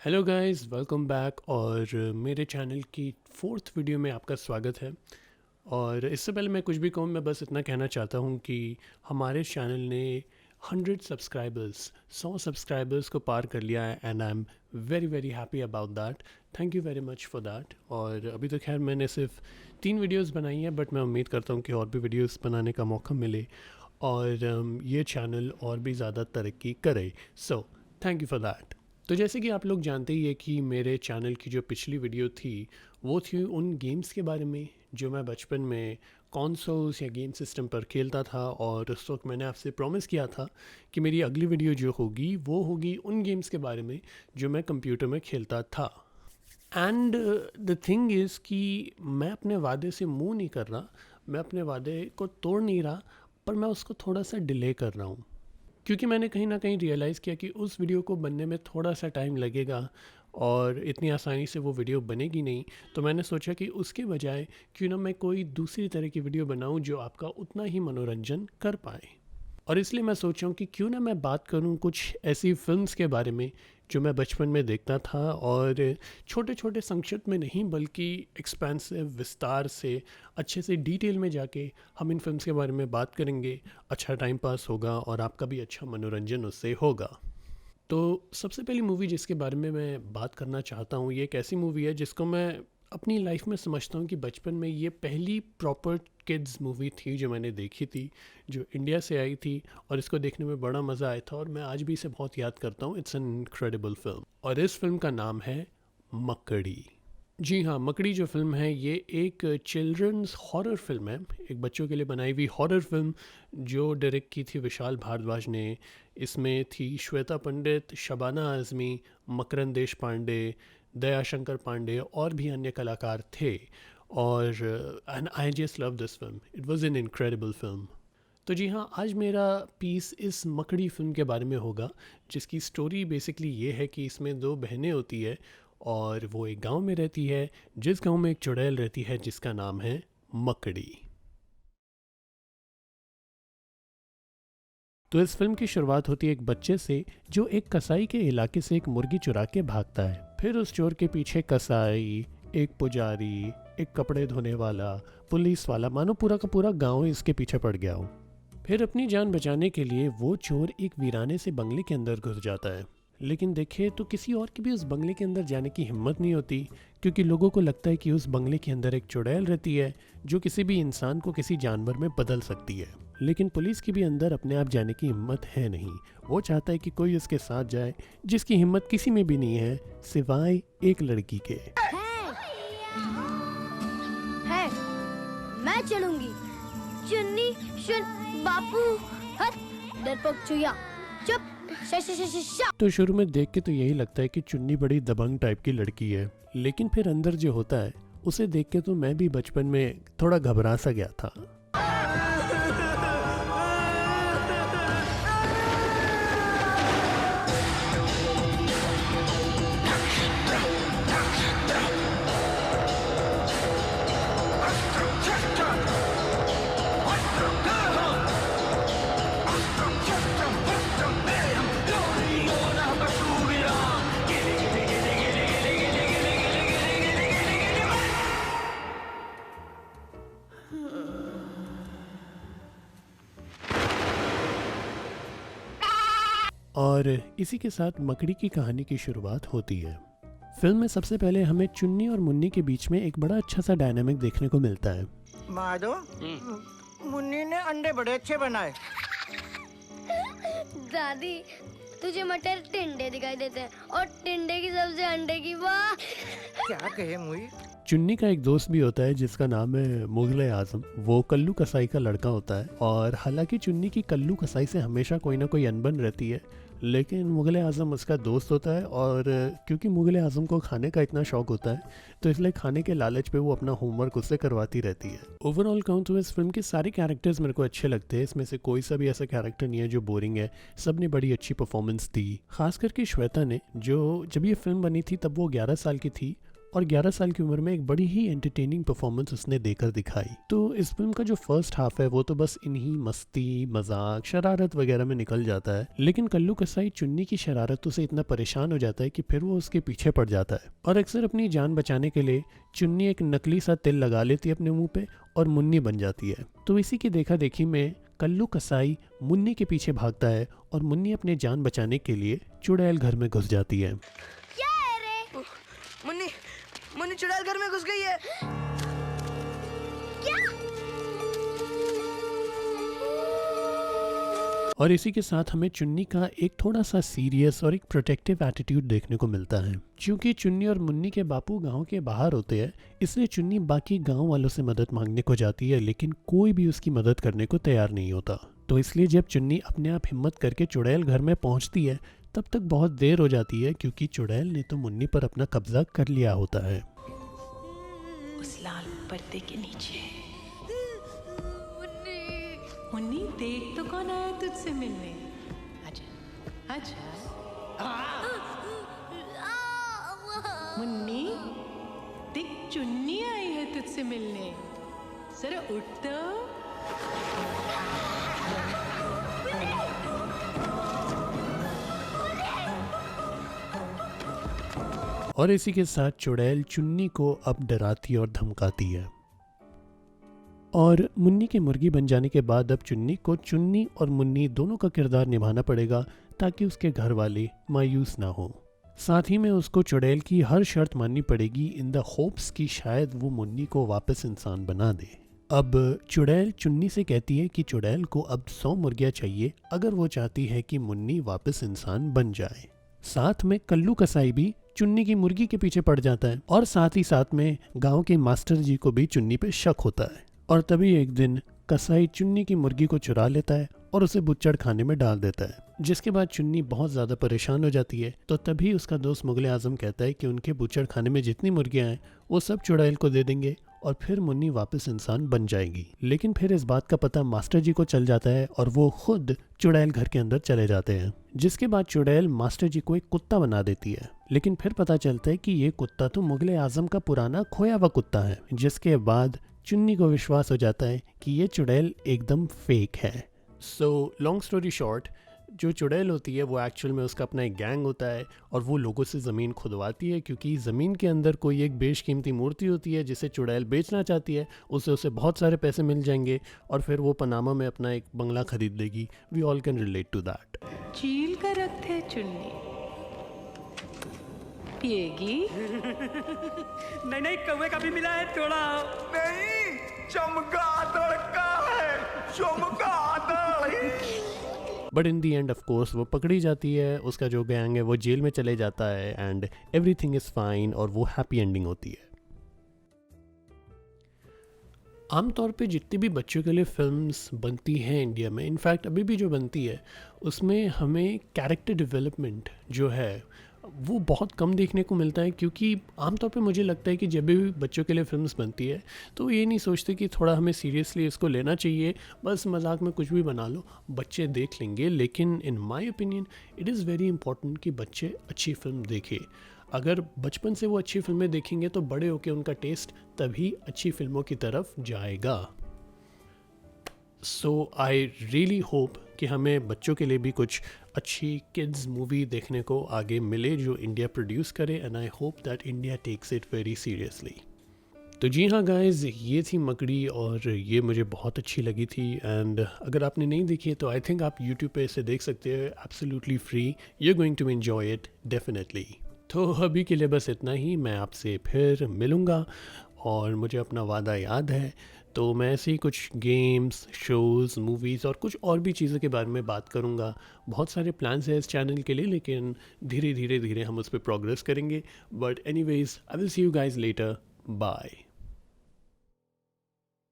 Hello guys, welcome back. और मेरे channel की फोर्थ वीडियो में आपका स्वागत है। और इससे पहले मैं कुछ भी कहूँ, मैं बस इतना कहना चाहता हूँ कि हमारे चैनल ने 100 सब्सक्राइबर्स को पार कर लिया है and I am very very happy about that. Thank you very much for that. और अभी तो खैर मैंने सिर्फ 3 वीडियोस बनाई हैं, बट मैं उम्मीद करता हूँ कि और भी वीडियोस बनाने का मौका मिले और ये चैनल और भी ज़्यादा तरक्की करे। So thank you for that. तो जैसे कि आप लोग जानते ही है कि मेरे चैनल की जो पिछली वीडियो थी वो थी उन गेम्स के बारे में जो मैं बचपन में कॉन्सोल्स या गेम सिस्टम पर खेलता था। और उस वक्त मैंने आपसे प्रॉमिस किया था कि मेरी अगली वीडियो जो होगी वो होगी उन गेम्स के बारे में जो मैं कंप्यूटर में खेलता था। एंड द थिंग इज़ कि मैं अपने वादे से मुंह नहीं कर रहा, मैं अपने वादे को तोड़ नहीं रहा, पर मैं उसको थोड़ा सा डिले कर रहा हूँ क्योंकि मैंने कहीं ना कहीं रियलाइज़ किया कि उस वीडियो को बनने में थोड़ा सा टाइम लगेगा और इतनी आसानी से वो वीडियो बनेगी नहीं। तो मैंने सोचा कि उसके बजाय क्यों ना मैं कोई दूसरी तरह की वीडियो बनाऊं जो आपका उतना ही मनोरंजन कर पाए। और इसलिए मैं सोचा हूँ कि क्यों ना मैं बात करूँ कुछ ऐसी फिल्म्स के बारे में जो मैं बचपन में देखता था, और छोटे छोटे संक्षिप्त में नहीं बल्कि एक्सपेंसिव विस्तार से अच्छे से डिटेल में जाके हम इन फिल्म्स के बारे में बात करेंगे। अच्छा टाइम पास होगा और आपका भी अच्छा मनोरंजन उससे होगा। तो सबसे पहली मूवी जिसके बारे में मैं बात करना चाहता हूँ, ये एक ऐसी मूवी है जिसको मैं अपनी लाइफ में समझता हूँ कि बचपन में ये पहली प्रॉपर किड्स मूवी थी जो मैंने देखी थी, जो इंडिया से आई थी। और इसको देखने में बड़ा मज़ा आया था और मैं आज भी इसे बहुत याद करता हूँ। इट्स एन इनक्रेडिबल फिल्म और इस फिल्म का नाम है मकड़ी। जी हाँ, मकड़ी जो फ़िल्म है ये एक चिल्ड्रंस हॉरर फिल्म है, एक बच्चों के लिए बनाई हुई हॉरर फिल्म जो डायरेक्ट की थी विशाल भारद्वाज ने। इसमें थी श्वेता पंडित, शबाना आज़मी, मकरंद देश पांडे, दयाशंकर पांडे और भी अन्य कलाकार थे। और and I just love this film, it was an incredible film. तो जी हाँ, आज मेरा पीस इस मकड़ी फ़िल्म के बारे में होगा, जिसकी स्टोरी बेसिकली ये है कि इसमें दो बहनें होती है और वो एक गांव में रहती है, जिस गांव में एक चुड़ैल रहती है जिसका नाम है मकड़ी। तो इस फिल्म की शुरुआत होती है एक बच्चे से जो एक कसाई के इलाके से एक मुर्गी चुरा के भागता है। फिर उस चोर के पीछे कसाई, एक पुजारी, एक कपड़े धोने वाला, पुलिस वाला, मानो पूरा का पूरा गांव इसके पीछे पड़ गया हो। फिर अपनी जान बचाने के लिए वो चोर एक वीराने से बंगले के अंदर घुस जाता है। लेकिन देखे तो किसी और की भी उस बंगले के अंदर जाने की हिम्मत नहीं होती, क्योंकि लोगों को लगता है कि उस बंगले के अंदर एक चुड़ैल रहती है जो किसी भी इंसान को किसी जानवर में बदल सकती है। लेकिन पुलिस की भी अंदर अपने आप जाने की हिम्मत है नहीं। वो चाहता है कि कोई उसके साथ जाए जिसकी हिम्मत किसी में भी नहीं है सिवाय एक लड़की के। है, मैं चलूंगी। चुन्नी शुन बापू हट, डरपोक चुया चुप। श तो शुरू में देख के तो यही लगता है कि चुन्नी बड़ी दबंग टाइप की लड़की है, लेकिन फिर अंदर जो होता है उसे देख के तो मैं भी बचपन में थोड़ा घबरा सा गया था। और इसी के साथ मकड़ी की कहानी की शुरुआत होती है। फिल्म में सबसे पहले हमें चुन्नी और मुन्नी के बीच में एक बड़ा अच्छा सा डायनामिक देखने को मिलता है। माधो, मुन्नी ने अंडे बड़े अच्छे बनाए। दादी, तुझे मटर टिंडे दिखाई देते हैं और टिंडे की सब्जी अंडे की। वाह, क्या कहे मुई? चुन्नी का एक दोस्त भी होता है जिसका नाम है मुगले आजम। वो कल्लू कसाई का लड़का होता है और हालांकि चुन्नी की कल्लू कसाई से हमेशा कोई ना कोई अनबन रहती है, लेकिन मुगले आजम उसका दोस्त होता है। और क्योंकि मुगले आजम को खाने का इतना शौक होता है तो इसलिए खाने के लालच पे वो अपना होमवर्क उससे करवाती रहती है। ओवरऑल कहूँ तो इस फिल्म के सारे कैरेक्टर्स मेरे को अच्छे लगते हैं। इसमें से कोई सा भी ऐसा कैरेक्टर नहीं है जो बोरिंग है, सब ने बड़ी अच्छी परफॉर्मेंस दी। खास करके श्वेता ने, जो जब ये फिल्म बनी थी तब वो 11 साल की थी और 11 साल की उम्र में एक बड़ी ही एंटरटेनिंग परफॉर्मेंस उसने देकर दिखाई। तो इस फिल्म का जो फर्स्ट हाफ है वो तो बस इन्हीं मस्ती, मजाक, शरारत वगैरह में निकल जाता है, लेकिन कल्लू कसाई चुन्नी की शरारतों से इतना परेशान हो जाता है कि फिर वो उसके पीछे पड़ जाता है और अक्सर अपनी जान बचाने के लिए चुन्नी एक नकली सा तिल लगा लेती है अपने मुंह पे और मुन्नी बन जाती है। तो इसी की देखा देखी में कल्लू कसाई मुन्नी के पीछे भागता है और मुन्नी अपनी जान बचाने के लिए चुड़ैल घर में घुस जाती है। क्या है रे? मुन्नी मुन्नी चुड़ैल घर में घुस गई है। क्या? और इसी के साथ हमें चुन्नी का एक थोड़ा सा सीरियस और एक प्रोटेक्टिव एटीट्यूड देखने को मिलता है। क्योंकि चुन्नी और मुन्नी के बापू गांव के बाहर होते हैं, इसलिए चुन्नी बाकी गांव वालों से मदद मांगने को जाती है, लेकिन कोई भी उसकी मदद करने को तैयार नहीं होता। तो इसलिए जब चुन्नी अपने आप हिम्मत करके चुड़ैल घर में पहुंचती है तब तक बहुत देर हो जाती है, क्योंकि चुड़ैल ने तो मुन्नी पर अपना कब्जा कर लिया होता है। उस लाल पर्दे के नीचे मुन्नी, देख तो कौन आया तुझसे मिलने। आजा आजा मुन्नी, देख चुन्नी आई है तुझसे मिलने, जरा उठ तो। और इसी के साथ चुड़ैल चुन्नी को अब डराती और धमकाती है। और मुन्नी के मुर्गी बन जाने के बाद अब चुन्नी को चुन्नी और मुन्नी दोनों का किरदार निभाना पड़ेगा ताकि उसके घर वाले मायूस ना हो। साथ ही में उसको चुड़ैल की हर शर्त माननी पड़ेगी इन द होप्स कि शायद वो मुन्नी को वापस इंसान बना दे। अब चुड़ैल चुन्नी से कहती है कि चुड़ैल को अब 100 मुर्गियाँ चाहिए अगर वो चाहती है कि मुन्नी वापस इंसान बन जाए। साथ में कल्लू कसाई भी चुन्नी की मुर्गी के पीछे पड़ जाता है और साथ ही साथ में गांव के मास्टर जी को भी चुन्नी पे शक होता है। और तभी एक दिन कसाई चुन्नी की मुर्गी को चुरा लेता है और उसे बुच्चड़ खाने में डाल देता है, जिसके बाद चुन्नी बहुत ज़्यादा परेशान हो जाती है। तो तभी उसका दोस्त मुगले आजम कहता है कि उनके बुच्चड़ खाने में जितनी मुर्गियाँ हैं वो सब चुड़ैल को दे देंगे और फिर मुन्नी वापस इंसान बन जाएगी। लेकिन फिर इस बात का पता मास्टर जी को चल जाता है और वो खुद चुड़ैल घर के अंदर चले जाते हैं, जिसके बाद चुड़ैल मास्टर जी को एक कुत्ता बना देती है। लेकिन फिर पता चलता है कि ये कुत्ता तो मुगले आजम का पुराना खोया हुआ कुत्ता है, जिसके बाद चुन्नी को विश्वास हो जाता है कि ये चुड़ैल एकदम फेक है। सो लॉन्ग स्टोरी शॉर्ट, जो चुड़ैल होती है वो एक्चुअल में उसका अपना एक गैंग होता है और वो लोगों से ज़मीन खुदवाती है, क्योंकि ज़मीन के अंदर कोई एक बेशकीमती मूर्ति होती है जिसे चुड़ैल बेचना चाहती है। उसे बहुत सारे पैसे मिल जाएंगे और फिर वो पनामा में अपना एक बंगला खरीद लेगी। We all can relate to that. चील का रक्त है चुन्नी, पिएगी? नहीं नहीं, कौवे का भी मिला है थोड़ा। नहीं, चमगादड़ का है, चमगादड़। But in the end of course वो पकड़ी जाती है, उसका जो गैंग है वो जेल में चले जाता है एंड एवरीथिंग इज़ फाइन और वो हैप्पी एंडिंग होती है। आमतौर पे जितनी भी बच्चों के लिए फिल्म्स बनती हैं इंडिया में, इनफैक्ट अभी भी जो बनती है, उसमें हमें कैरेक्टर डेवलपमेंट जो है वो बहुत कम देखने को मिलता है। क्योंकि आमतौर पे मुझे लगता है कि जब भी बच्चों के लिए फिल्म्स बनती है तो ये नहीं सोचते कि थोड़ा हमें सीरियसली इसको लेना चाहिए, बस मजाक में कुछ भी बना लो, बच्चे देख लेंगे। लेकिन in my opinion it is very important कि बच्चे अच्छी फिल्म देखें। अगर बचपन से वो अच्छी फिल्में देखेंगे तो बड़े होकर उनका टेस्ट तभी अच्छी फिल्मों की तरफ जाएगा। सो आई रियली होप कि हमें बच्चों के लिए भी कुछ अच्छी किड्स मूवी देखने को आगे मिले जो इंडिया प्रोड्यूस करे, and I hope that India takes it very seriously. तो जी हाँ गाइज़, ये थी मकड़ी और ये मुझे बहुत अच्छी लगी थी। एंड अगर आपने नहीं देखी है तो आई थिंक आप यूट्यूब पे इसे देख सकते हो, absolutely free. You are going to enjoy it definitely. तो अभी के लिए बस इतना ही, मैं आपसे फिर मिलूँगा और मुझे अपना वादा याद है, तो मैं ऐसे ही कुछ गेम्स, शोज़, मूवीज़ और कुछ और भी चीज़ों के बारे में बात करूँगा। बहुत सारे प्लान्स हैं इस चैनल के लिए, लेकिन धीरे धीरे हम उस पर प्रोग्रेस करेंगे। But anyways, I will see you guys later. Bye.